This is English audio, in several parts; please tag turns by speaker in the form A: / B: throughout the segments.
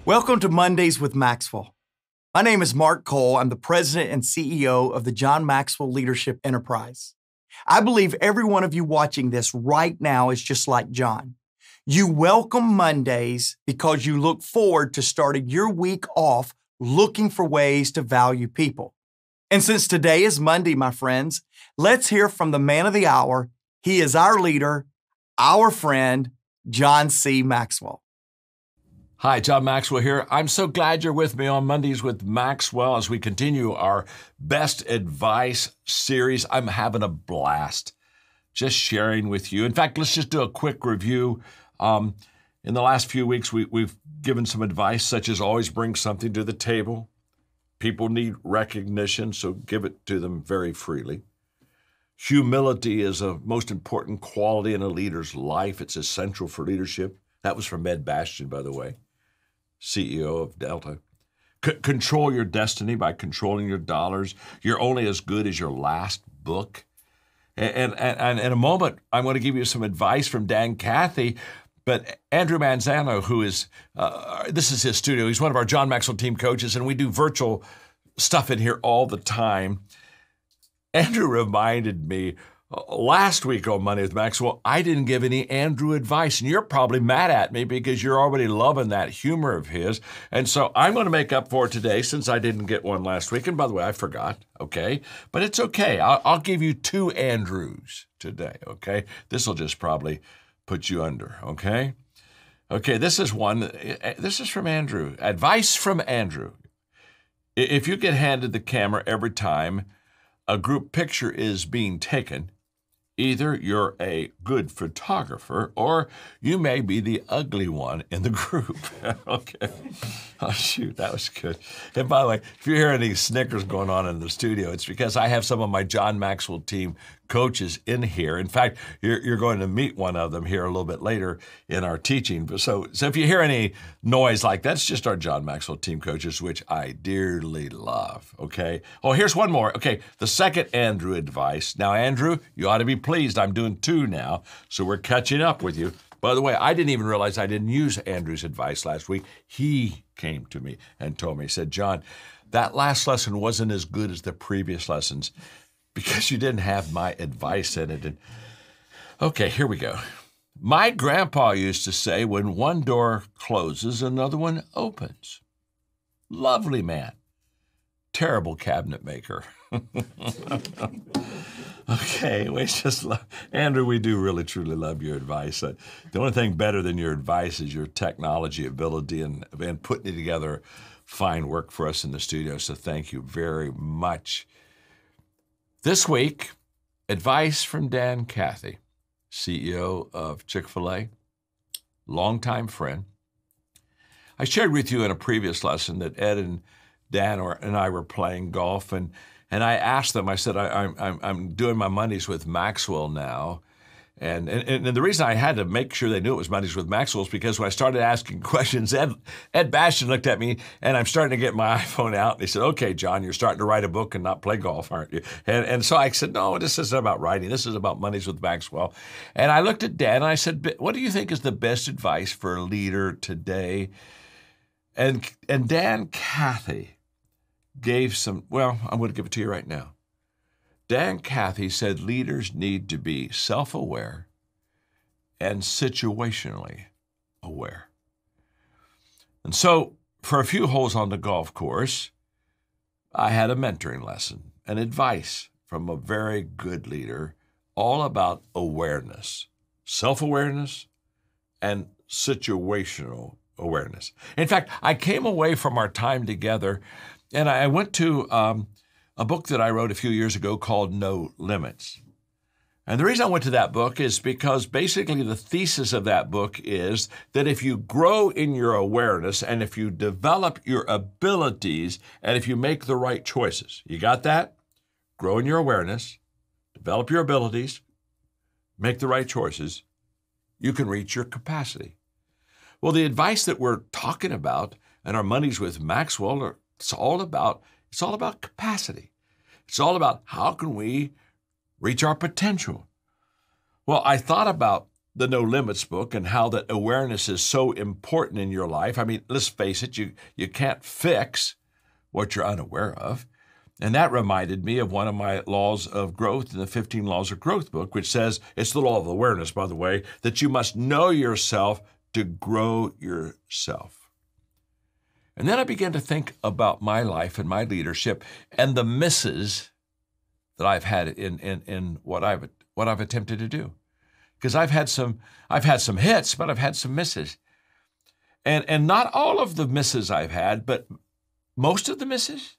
A: Welcome to Mondays with Maxwell. My name is Mark Cole. I'm the president and CEO of the John Maxwell Leadership Enterprise. I believe every one of you watching this right now is just like John. You welcome Mondays because you look forward to starting your week off looking for ways to value people. And since today is Monday, my friends, let's hear from the man of the hour. He is our leader, our friend, Johna C. Maxwell.
B: Hi, John Maxwell here. I'm so glad you're with me on Mondays with Maxwell as we continue our Best Advice series. I'm having a blast just sharing with you. In fact, let's just do a quick review. In the last few weeks, we've given some advice such as always bring something to the table. People need recognition, so give it to them very freely. Humility is a most important quality in a leader's life. It's essential for leadership. That was from Ed Bastian, by the way, CEO of Delta. Control your destiny by controlling your dollars. You're only as good as your last book. And in a moment, I'm going to give you some advice from Dan Cathy. But Andrew Manzano, who is, this is his studio. He's one of our John Maxwell team coaches, and we do virtual stuff in here all the time. Andrew reminded me last week on Monday with Maxwell, I didn't give any Andrew advice, and you're probably mad at me because you're already loving that humor of his. And so I'm going to make up for it today since I didn't get one last week. And by the way, I forgot, okay? But it's okay. I'll give you two Andrews today, okay? This will just probably put you under, okay? Okay, this is one. This is from Andrew. Advice from Andrew. If you get handed the camera every time a group picture is being taken, either you're a good photographer or you may be the ugly one in the group. Okay. Oh, shoot, that was good. And by the way, if you hear any snickers going on in the studio, it's because I have some of my John Maxwell team coaches in here. In fact, you're going to meet one of them here a little bit later in our teaching. So if you hear any noise like that, it's just our John Maxwell team coaches, which I dearly love, okay? Oh, here's one more. Okay, the second Andrew advice. Now, Andrew, you ought to be pleased. I'm doing two now, so we're catching up with you. By the way, I didn't even realize I didn't use Andrew's advice last week. He came to me and told me, he said, John, that last lesson wasn't as good as the previous lessons because you didn't have my advice in it. And okay, here we go. My grandpa used to say, when one door closes, another one opens. Lovely man. Terrible cabinet maker. Okay, we just love, Andrew, we do really, truly love your advice. The only thing better than your advice is your technology ability and putting together fine work for us in the studio, so thank you very much. This week, advice from Dan Cathy, CEO of Chick-fil-A, longtime friend. I shared with you in a previous lesson that Ed and Dan and I were playing golf, and I asked them, I said, I'm doing my Mondays with Maxwell now. And the reason I had to make sure they knew it was Mondays with Maxwell is because when I started asking questions, Ed Bastian looked at me, and I'm starting to get my iPhone out, and he said, okay, John, you're starting to write a book and not play golf, aren't you? And so I said, no, this isn't about writing. This is about Mondays with Maxwell. And I looked at Dan, and I said, what do you think is the best advice for a leader today? And Dan Cathy gave some, well, I'm going to give it to you right now. Dan Cathy said leaders need to be self-aware and situationally aware. And so for a few holes on the golf course, I had a mentoring lesson and advice from a very good leader all about awareness, self-awareness and situational awareness. In fact, I came away from our time together and I went to a book that I wrote a few years ago called No Limits. And the reason I went to that book is because basically the thesis of that book is that if you grow in your awareness and if you develop your abilities and if you make the right choices, you got that? Grow in your awareness, develop your abilities, make the right choices, you can reach your capacity. Well, the advice that we're talking about and our Mondays with Maxwell it's all about capacity. It's all about how can we reach our potential. Well, I thought about the No Limits book and how that awareness is so important in your life. I mean, let's face it, you can't fix what you're unaware of. And that reminded me of one of my laws of growth in the 15 Laws of Growth book, which says, it's the law of awareness, by the way, that you must know yourself to grow yourself. And then I began to think about my life and my leadership and the misses that I've had in what I've attempted to do. Because I've had some hits, but I've had some misses. And not all of the misses I've had, but most of the misses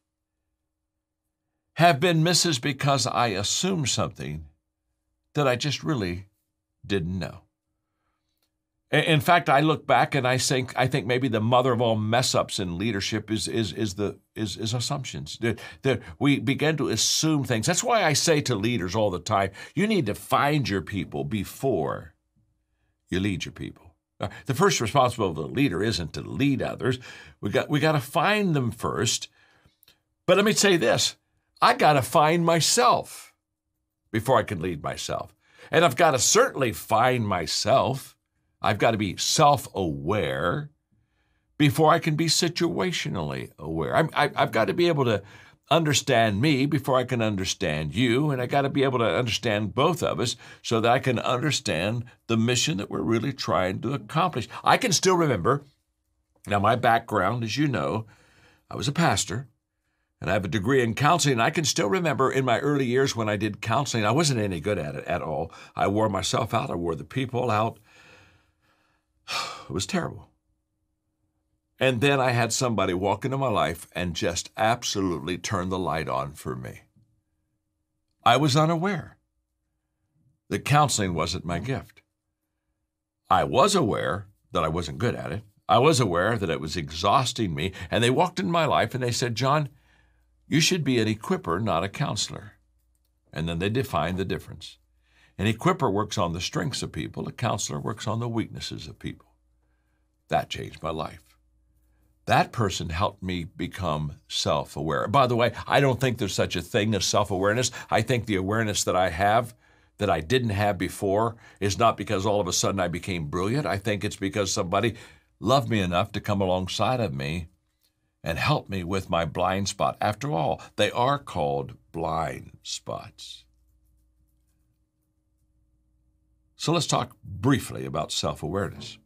B: have been misses because I assumed something that I just really didn't know. In fact, I look back and I think maybe the mother of all mess-ups in leadership is assumptions. That we begin to assume things. That's why I say to leaders all the time, you need to find your people before you lead your people. The first responsibility of a leader isn't to lead others. We got to find them first. But let me say this, I got to find myself before I can lead myself. And I've got to certainly find myself. I've got to be self-aware before I can be situationally aware. I've got to be able to understand me before I can understand you, and I got to be able to understand both of us so that I can understand the mission that we're really trying to accomplish. I can still remember, now my background, as you know, I was a pastor, and I have a degree in counseling, and I can still remember in my early years when I did counseling, I wasn't any good at it at all. I wore myself out, I wore the people out. It was terrible. And then I had somebody walk into my life and just absolutely turn the light on for me. I was unaware that counseling wasn't my gift. I was aware that I wasn't good at it. I was aware that it was exhausting me. And they walked into my life and they said, John, you should be an equipper, not a counselor. And then they defined the difference. An equipper works on the strengths of people. A counselor works on the weaknesses of people. That changed my life. That person helped me become self-aware. By the way, I don't think there's such a thing as self-awareness. I think the awareness that I have that I didn't have before is not because all of a sudden I became brilliant. I think it's because somebody loved me enough to come alongside of me and help me with my blind spot. After all, they are called blind spots. So let's talk briefly about self-awareness.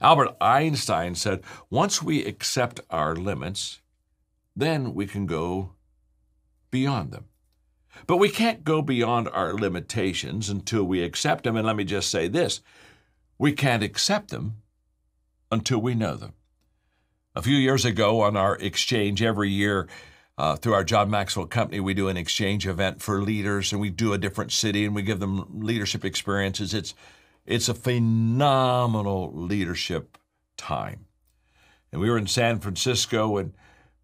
B: Albert Einstein said, once we accept our limits, then we can go beyond them. But we can't go beyond our limitations until we accept them. And let me just say this, we can't accept them until we know them. A few years ago on our exchange, every year through our John Maxwell company, we do an exchange event for leaders, and we do a different city, and we give them leadership experiences. It's a phenomenal leadership time. And we were in San Francisco, and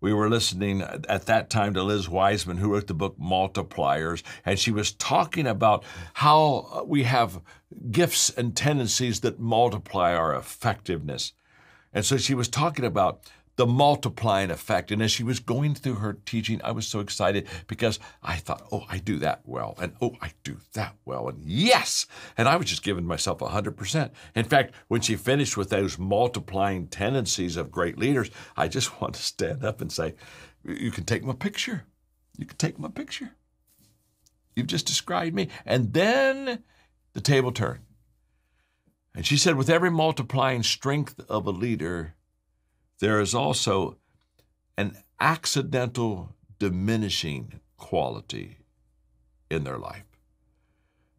B: we were listening at that time to Liz Wiseman, who wrote the book Multipliers, and she was talking about how we have gifts and tendencies that multiply our effectiveness. And so she was talking about the multiplying effect. And as she was going through her teaching, I was so excited because I thought, oh, I do that well. And oh, I do that well. And yes! And I was just giving myself 100%. In fact, when she finished with those multiplying tendencies of great leaders, I just want to stand up and say, you can take my picture. You can take my picture. You've just described me. And then the table turned. And she said, with every multiplying strength of a leader, there is also an accidental diminishing quality in their life.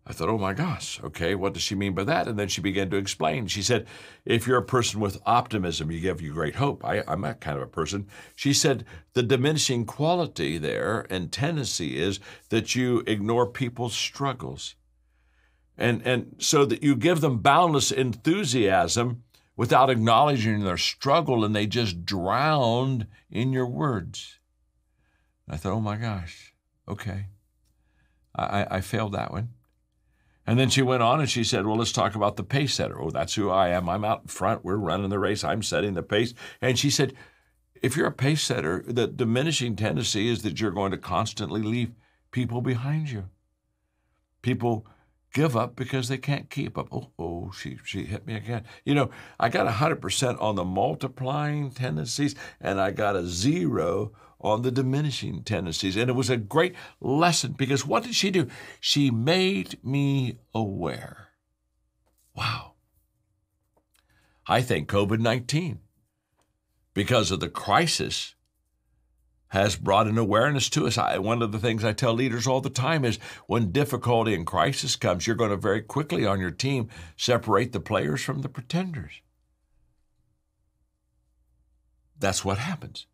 B: I thought, oh my gosh, okay, what does she mean by that? And then she began to explain. She said, if you're a person with optimism, you give you great hope. I'm that kind of a person. She said, the diminishing quality there and tendency is that you ignore people's struggles. And so that you give them boundless enthusiasm without acknowledging their struggle, and they just drowned in your words. And I thought, oh my gosh, okay. I failed that one. And then she went on and she said, well, let's talk about the pace setter. Oh, that's who I am. I'm out in front. We're running the race. I'm setting the pace. And she said, if you're a pace setter, the diminishing tendency is that you're going to constantly leave people behind you. People give up because they can't keep up. She hit me again. I got 100% on the multiplying tendencies, and I got a 0 on the diminishing tendencies. And it was a great lesson because what did she do? She made me aware. Wow. I think COVID-19, because of the crisis, has brought an awareness to us. One of the things I tell leaders all the time is when difficulty and crisis comes, you're going to very quickly on your team separate the players from the pretenders. That's what happens.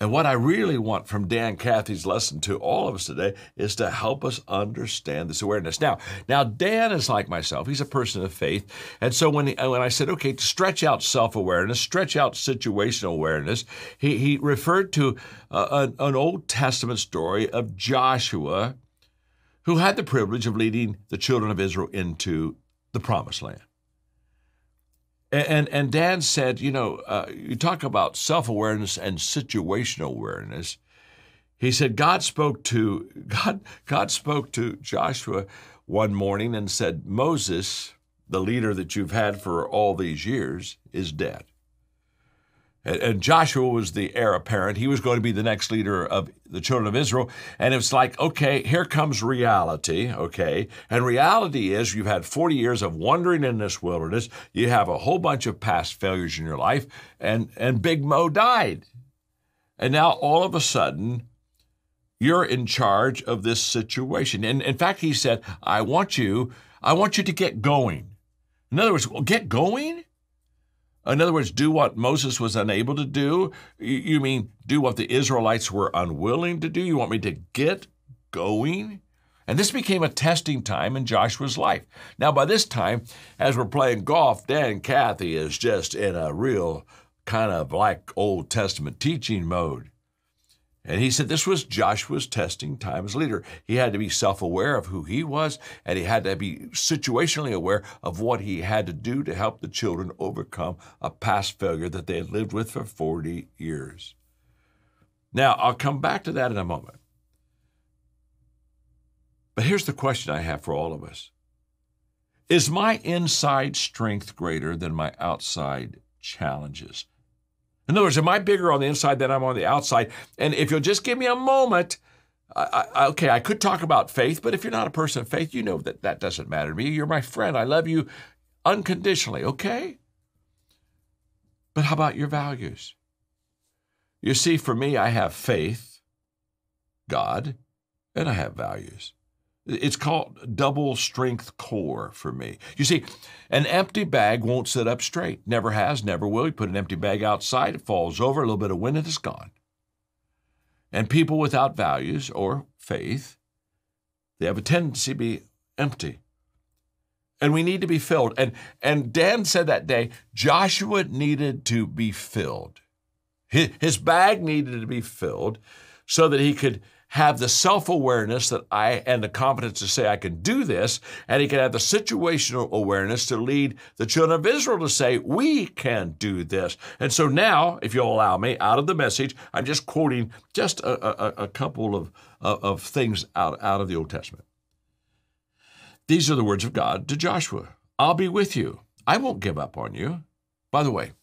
B: And what I really want from Dan Cathy's lesson to all of us today is to help us understand this awareness. Now Dan is like myself. He's a person of faith. And so when I said, okay, to stretch out self-awareness, stretch out situational awareness, he referred to an Old Testament story of Joshua, who had the privilege of leading the children of Israel into the Promised Land. And Dan said, you talk about self-awareness and situational awareness. He said God spoke to Joshua one morning and said, Moses, the leader that you've had for all these years, is dead. And Joshua was the heir apparent. He was going to be the next leader of the children of Israel. And it's like, okay, here comes reality, okay? And reality is you've had 40 years of wandering in this wilderness. You have a whole bunch of past failures in your life. And Big Mo died. And now all of a sudden, you're in charge of this situation. And in fact, he said, I want you to get going. In other words, get going? In other words, do what Moses was unable to do? You mean do what the Israelites were unwilling to do? You want me to get going? And this became a testing time in Joshua's life. Now, by this time, as we're playing golf, Dan Cathy is just in a real kind of like Old Testament teaching mode. And he said this was Joshua's testing time as leader. He had to be self-aware of who he was, and he had to be situationally aware of what he had to do to help the children overcome a past failure that they had lived with for 40 years. Now, I'll come back to that in a moment. But here's the question I have for all of us. Is my inside strength greater than my outside challenges? In other words, am I bigger on the inside than I'm on the outside? And if you'll just give me a moment, I could talk about faith, but if you're not a person of faith, you know that doesn't matter to me. You're my friend. I love you unconditionally, okay? But how about your values? You see, for me, I have faith, God, and I have values. It's called double strength core for me. You see, an empty bag won't sit up straight. Never has, never will. You put an empty bag outside, it falls over, a little bit of wind, and it's gone. And people without values or faith, they have a tendency to be empty. And we need to be filled. And Dan said that day, Joshua needed to be filled. His bag needed to be filled so that he could have the self-awareness and the confidence to say, I can do this, and he can have the situational awareness to lead the children of Israel to say, we can do this. And so now, if you'll allow me, out of the message, I'm just quoting just a couple of things out of the Old Testament. These are the words of God to Joshua. I'll be with you. I won't give up on you. By the way,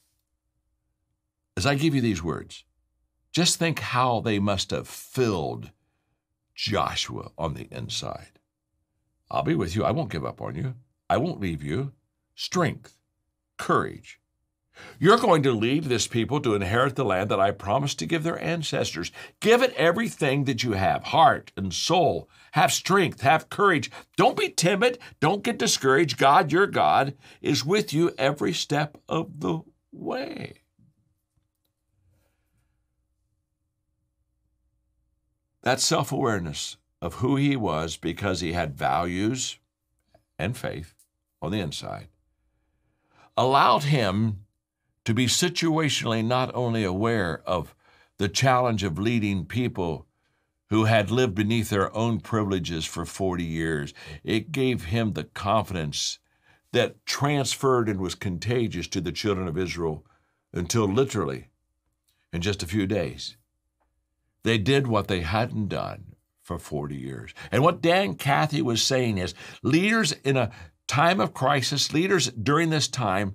B: as I give you these words, just think how they must have filled Joshua on the inside. I'll be with you. I won't give up on you. I won't leave you. Strength, courage. You're going to lead this people to inherit the land that I promised to give their ancestors. Give it everything that you have, heart and soul. Have strength, have courage. Don't be timid. Don't get discouraged. God, your God, is with you every step of the way. That self-awareness of who he was because he had values and faith on the inside allowed him to be situationally not only aware of the challenge of leading people who had lived beneath their own privileges for 40 years. It gave him the confidence that transferred and was contagious to the children of Israel until literally in just a few days, they did what they hadn't done for 40 years. And what Dan Cathy was saying is leaders in a time of crisis, leaders during this time,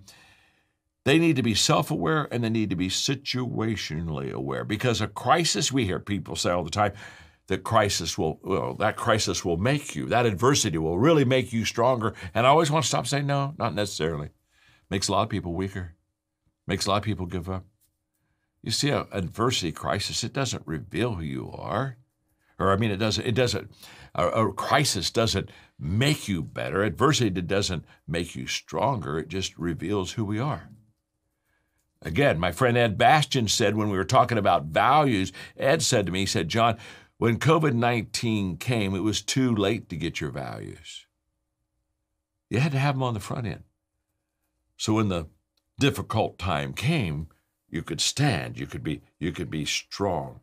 B: they need to be self-aware and they need to be situationally aware, because a crisis, we hear people say all the time, that crisis will make you, that adversity will really make you stronger. And I always want to stop saying, no, not necessarily. Makes a lot of people weaker. Makes a lot of people give up. You see, an adversity crisis, it doesn't reveal who you are. Or, I mean, a crisis doesn't make you better. Adversity doesn't make you stronger. It just reveals who we are. Again, my friend Ed Bastian said when we were talking about values, Ed said to me, he said, John, when COVID-19 came, it was too late to get your values. You had to have them on the front end. So when the difficult time came, you could stand, you could be strong.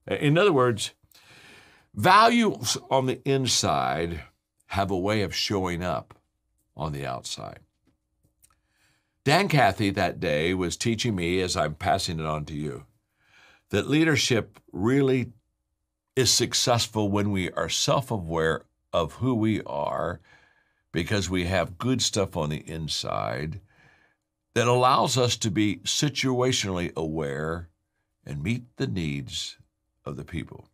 B: In other words, values on the inside have a way of showing up on the outside. Dan Cathy that day was teaching me, as I'm passing it on to you, that leadership really is successful when we are self-aware of who we are, because we have good stuff on the inside that allows us to be situationally aware and meet the needs of the people.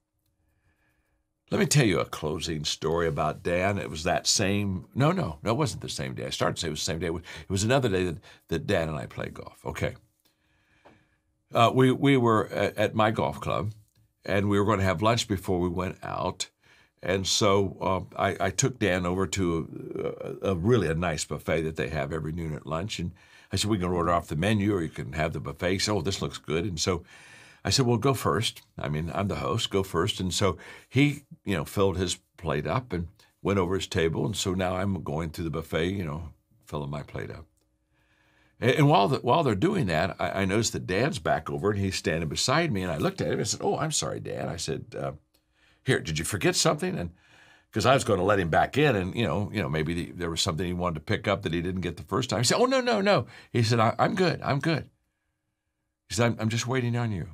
B: Let me tell you a closing story about Dan. It was that same, no, it wasn't the same day. I started to say it was the same day. It was another day that Dan and I played golf. Okay. We were at my golf club, and we were going to have lunch before we went out. And so I took Dan over to a really nice buffet that they have every noon at lunch. And I said, we can order off the menu or you can have the buffet. He said, oh, this looks good. And so I said, well, go first. I mean, I'm the host, go first. And so he, filled his plate up and went over his table. And so now I'm going through the buffet, filling my plate up. And while they're doing that, I noticed that Dan's back over and he's standing beside me. And I looked at him and said, oh, I'm sorry, Dan. I said, here, did you forget something? And because I was going to let him back in, and maybe there was something he wanted to pick up that he didn't get the first time. He said, "Oh no." He said, "I'm good. He said, "I'm just waiting on you."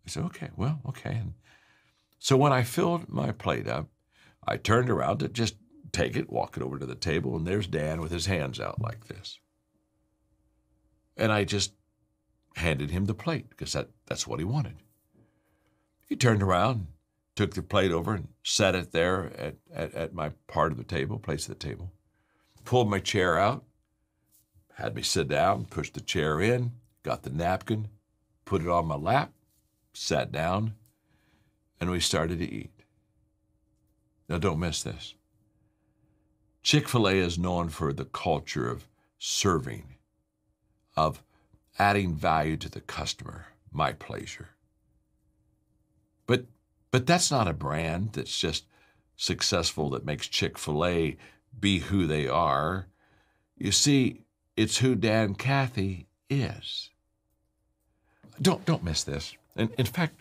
B: I said, "Okay, well, okay." And so when I filled my plate up, I turned around to just take it, walk it over to the table, and there's Dan with his hands out like this. And I just handed him the plate because that's what he wanted. He turned around, took the plate over and set it there at my part of the table, place of the table, pulled my chair out, had me sit down, pushed the chair in, got the napkin, put it on my lap, sat down, and we started to eat. Now, don't miss this. Chick-fil-A is known for the culture of serving, of adding value to the customer, my pleasure. But that's not a brand that's just successful that makes Chick-fil-A be who they are. You see, it's who Dan Cathy is. Don't miss this. And in fact,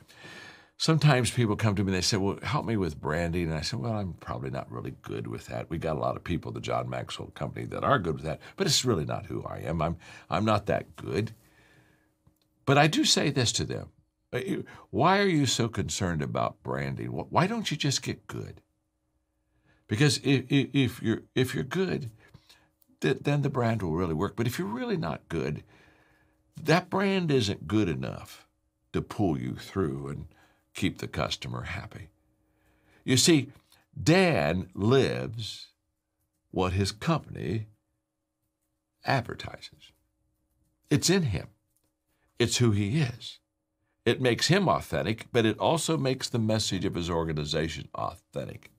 B: sometimes people come to me and they say, well, help me with branding. And I say, well, I'm probably not really good with that. We got a lot of people at the John Maxwell Company that are good with that, but it's really not who I am. I'm not that good. But I do say this to them. Why are you so concerned about branding? Why don't you just get good? Because if you're good, then the brand will really work. But if you're really not good, that brand isn't good enough to pull you through and keep the customer happy. You see, Dan lives what his company advertises. It's in him. It's who he is. It makes him authentic, but it also makes the message of his organization authentic.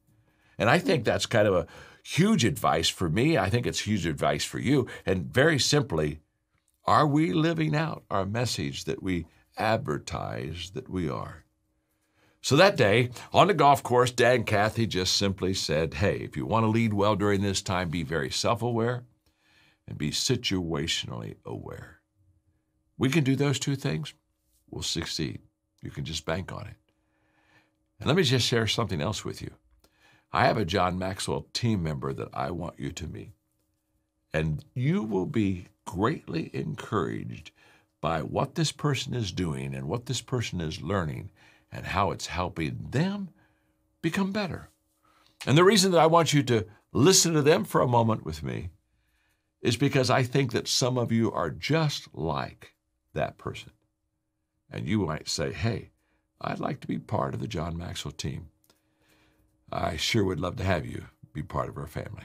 B: And I think that's kind of a huge advice for me. I think it's huge advice for you. And very simply, are we living out our message that we advertise that we are? So that day, on the golf course, Dan Cathy just simply said, hey, if you want to lead well during this time, be very self-aware and be situationally aware. We can do those two things. We'll succeed. You can just bank on it. And let me just share something else with you. I have a John Maxwell team member that I want you to meet. And you will be greatly encouraged by what this person is doing and what this person is learning and how it's helping them become better. And the reason that I want you to listen to them for a moment with me is because I think that some of you are just like that person. And you might say, hey, I'd like to be part of the John Maxwell team. I sure would love to have you be part of our family.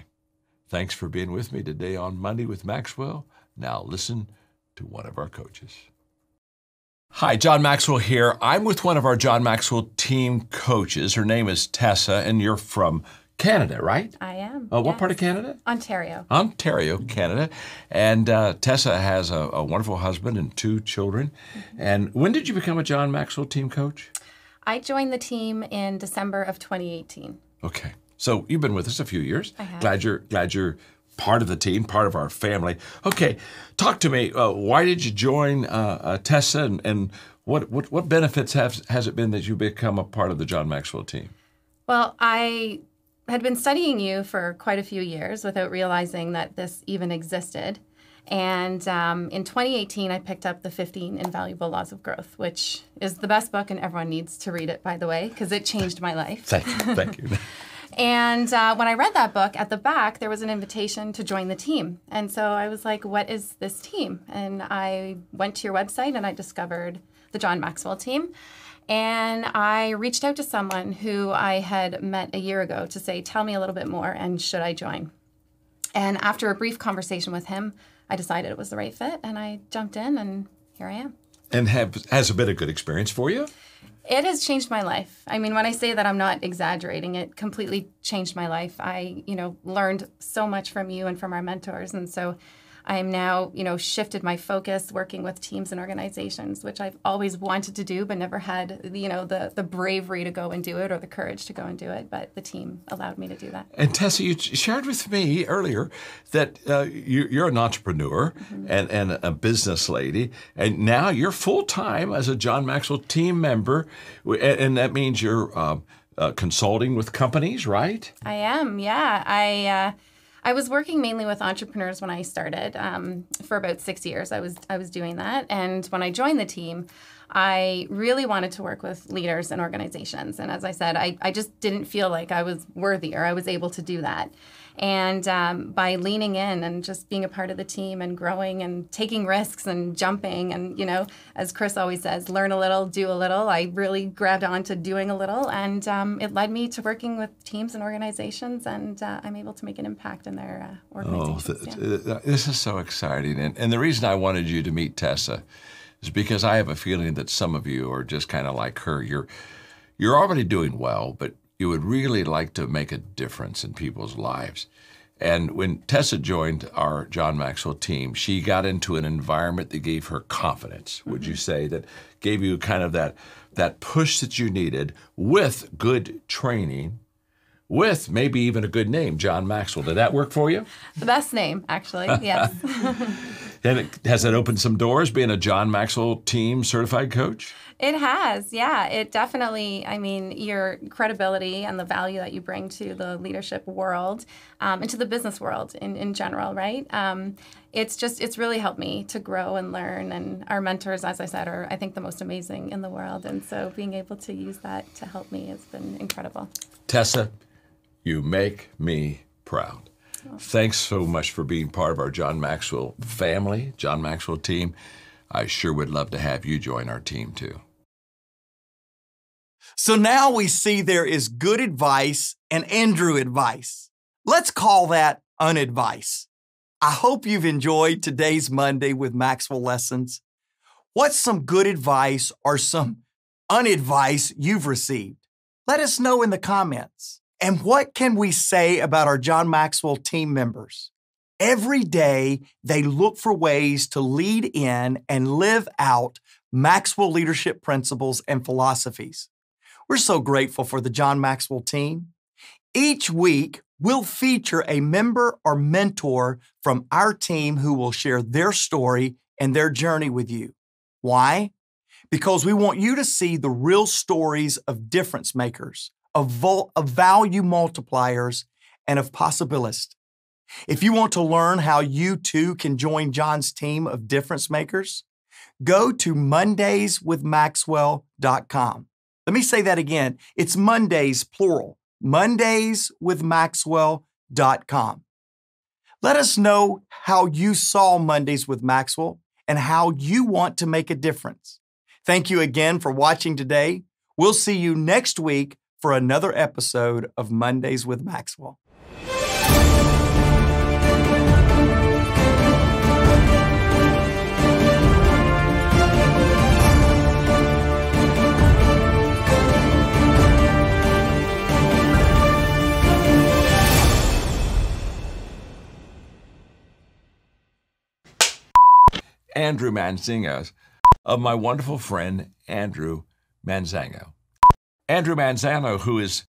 B: Thanks for being with me today on Monday with Maxwell. Now listen to one of our coaches. Hi, John Maxwell here. I'm with one of our John Maxwell team coaches. Her name is Tessa, and you're from Canada, right?
C: I am.
B: What
C: yes.
B: part of Canada?
C: Ontario.
B: Ontario, Canada. And Tessa has a wonderful husband and 2 children. Mm-hmm. And when did you become a John Maxwell team coach?
C: I joined the team in December of 2018.
B: Okay. So you've been with us a few years.
C: I have.
B: Glad you're part of the team, part of our family. Okay, talk to me. Why did you join Tessa, and what benefits has it been that you become a part of the John Maxwell team?
C: Well, I had been studying you for quite a few years without realizing that this even existed. And in 2018, I picked up the 15 Invaluable Laws of Growth, which is the best book, and everyone needs to read it, by the way, because it changed my life.
B: Thank you.
C: And when I read that book, at the back, there was an invitation to join the team. And so I was like, what is this team? And I went to your website and I discovered the John Maxwell team. And I reached out to someone who I had met a year ago to say, tell me a little bit more, and should I join? And after a brief conversation with him, I decided it was the right fit, and I jumped in, and here I am.
B: And has it been a good experience for you?
C: It has changed my life. I mean, when I say that, I'm not exaggerating. It completely changed my life. I, learned so much from you and from our mentors. And so I'm now, shifted my focus working with teams and organizations, which I've always wanted to do, but never had, the bravery to go and do it or the courage to go and do it. But the team allowed me to do that.
B: And Tessa, you shared with me earlier that you're an entrepreneur and a business lady, and now you're full-time as a John Maxwell team member, and that means you're consulting with companies, right?
C: I am, yeah. I was working mainly with entrepreneurs when I started. For about 6 years, I was doing that. And when I joined the team, I really wanted to work with leaders and organizations. And as I said, I just didn't feel like I was worthy or I was able to do that. And by leaning in and just being a part of the team and growing and taking risks and jumping and, as Chris always says, learn a little, do a little, I really grabbed on to doing a little. And it led me to working with teams and organizations, and I'm able to make an impact in their organizations.
B: This is so exciting. And the reason I wanted you to meet Tessa is because I have a feeling that some of you are just kind of like her. You're already doing well, but you would really like to make a difference in people's lives. And when Tessa joined our John Maxwell team, she got into an environment that gave her confidence, would you say, that gave you kind of that push that you needed with good training, with maybe even a good name, John Maxwell. Did that work for you?
C: The best name, actually, yes.
B: And has it opened some doors, being a John Maxwell team certified coach?
C: It has, yeah. It definitely, your credibility and the value that you bring to the leadership world and to the business world in general, right? It's really helped me to grow and learn. And our mentors, as I said, are, I think, the most amazing in the world. And so being able to use that to help me has been incredible.
B: Tessa, you make me proud. Thanks so much for being part of our John Maxwell family, John Maxwell team. I sure would love to have you join our team too.
A: So now we see there is good advice and Andrew advice. Let's call that unadvice. I hope you've enjoyed today's Monday with Maxwell lessons. What's some good advice or some unadvice you've received? Let us know in the comments. And what can we say about our John Maxwell team members? Every day, they look for ways to lead in and live out Maxwell leadership principles and philosophies. We're so grateful for the John Maxwell team. Each week, we'll feature a member or mentor from our team who will share their story and their journey with you. Why? Because we want you to see the real stories of difference makers, of value multipliers, and of possibilists. If you want to learn how you too can join John's team of difference makers, go to mondayswithmaxwell.com. Let me say that again. It's Mondays, plural, mondayswithmaxwell.com. Let us know how you saw Mondays with Maxwell and how you want to make a difference. Thank you again for watching today. We'll see you next week for another episode of Mondays with Maxwell.
B: Andrew Manzango, of my wonderful friend, Andrew Manzango. Andrew Manzango, who is